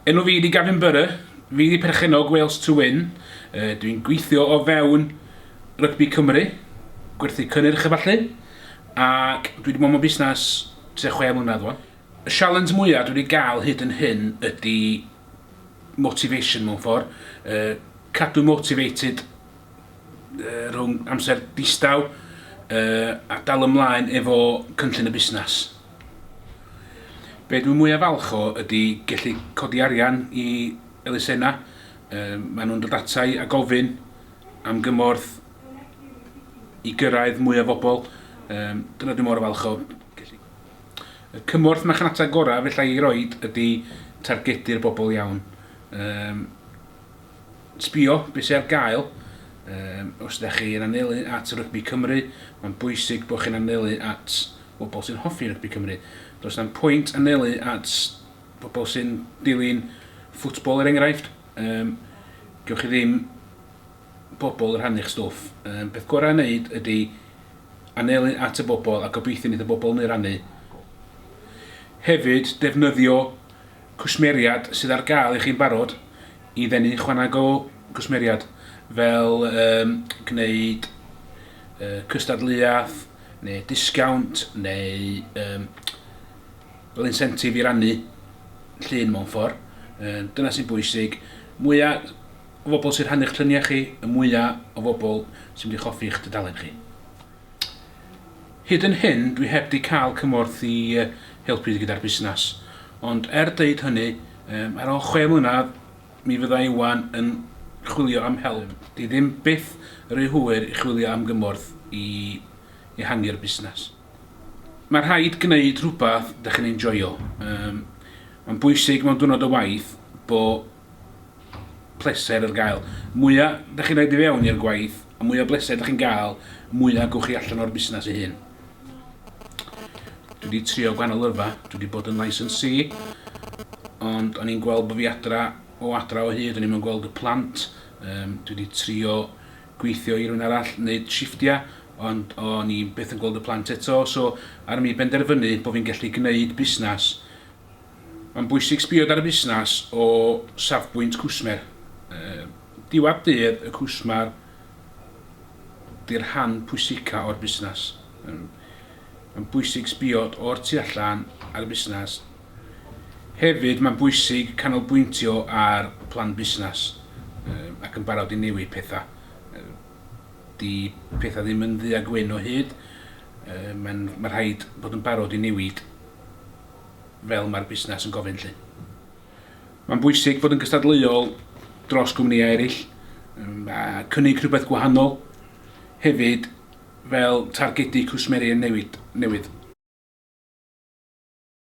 Enw fi di Gavin Burr, fi di perchenog Wales to Win. Dwi'n gweithio o fewn Rygbi Cymru, gwerthu cynnyrch efallai, ac dwi wedi bod mewn busnes tua 6 mlynedd wan. Y sialens mwyaf dwi wedi gael hyd yn hyn ydy motivation mewn ffordd. Cadw motivated rhwng amser distaw a dal ymlaen efo cynllun y busnes. Be dwi'n mwyaf falch o ydy gallu codi arian i elusennau. Maen nhw'n dod atau a gofyn am gymorth i gyrraedd mwy o bobl. Dyna dwi'n mor falch o. Y cymorth marchnata gorau felly i roed ydy targedu'r bobl iawn. Sbio beth sy'n ar gael. Os ydych chi'n anelu at Rygbi Cymru, mae'n bwysig bod chi'n anelu at bobl sy'n hoffi Rygbi Cymru. Does na'n pwynt anelu at bobl sy'n dilyn ffwtbol er enghraifft. Gewch chi ddim bobl yn rhannu'ch stwff. Beth gorau wneud ydy anelu at y bobl a gobeithio nid y bobl neu rannu. Hefyd, defnyddio cwsmeriad sydd ar gael i chi'n barod i ddenu chwaneg o cwsmeriad fel gwneud cystadleuaeth neu discount neu fel incentive i rannu llun mewn ffordd. Dyna sy'n bwysig. Mwyaf o bobl sy'n rhannu'ch lluniau chi, y mwyaf o bobl sy'n mynd i choffi'ch dudalen chi. Hyd yn hyn, dwi heb di cael cymorth i helpu gyda'r busnes. Ond deud hynny, ar ôl 6 mlynedd, mi fydda i wan yn chwilio am help. Di ddim byth yr ei hwyr i chwilio am gymorth i hangi'r busnes. Mae rhaid gwneud rhywbeth ydych chi'n enjoyo. Mae'n bwysig mewn diwrnod o waith bod pleser ar gael. Mwyaf ydych chi'n rhaid i fewn i'r gwaith, a mwyaf bleser ydych chi'n gael, mwyaf gwch chi allan o'r busnes ei hun. Dwi wedi trio gwahanol yrfa, dwi wedi bod yn licensee, ond o'n i'n gweld bod fi adra o hyd, o'n i'n gweld y plant. Dwi wedi trio gweithio i rhywun arall, wneud shiftiau, ond o'n i beth yn gweld y plant eto, so ar mi benderfynu bod fi'n gallu gwneud busnes. Mae'n bwysig sbio ar y busnes o safbwynt cwsmer. Diwadd dydd y cwsmer di'r rhan pwysica o'r busnes. Mae'n bwysig sbio o'r tu allan ar y busnes. Hefyd mae'n bwysig canolbwyntio ar plan busnes ac yn barod i newid pethau. Di pethau ddim yn ddu a gwyn o hyd. Mae rhaid bod yn barod i newid fel mae'r busnes yn gofyn lle. Mae'n bwysig bod yn gystadleuol dros gwmnïau eraill, a cynnig rhywbeth gwahanol, hefyd fel targedu cwsmeriau newydd.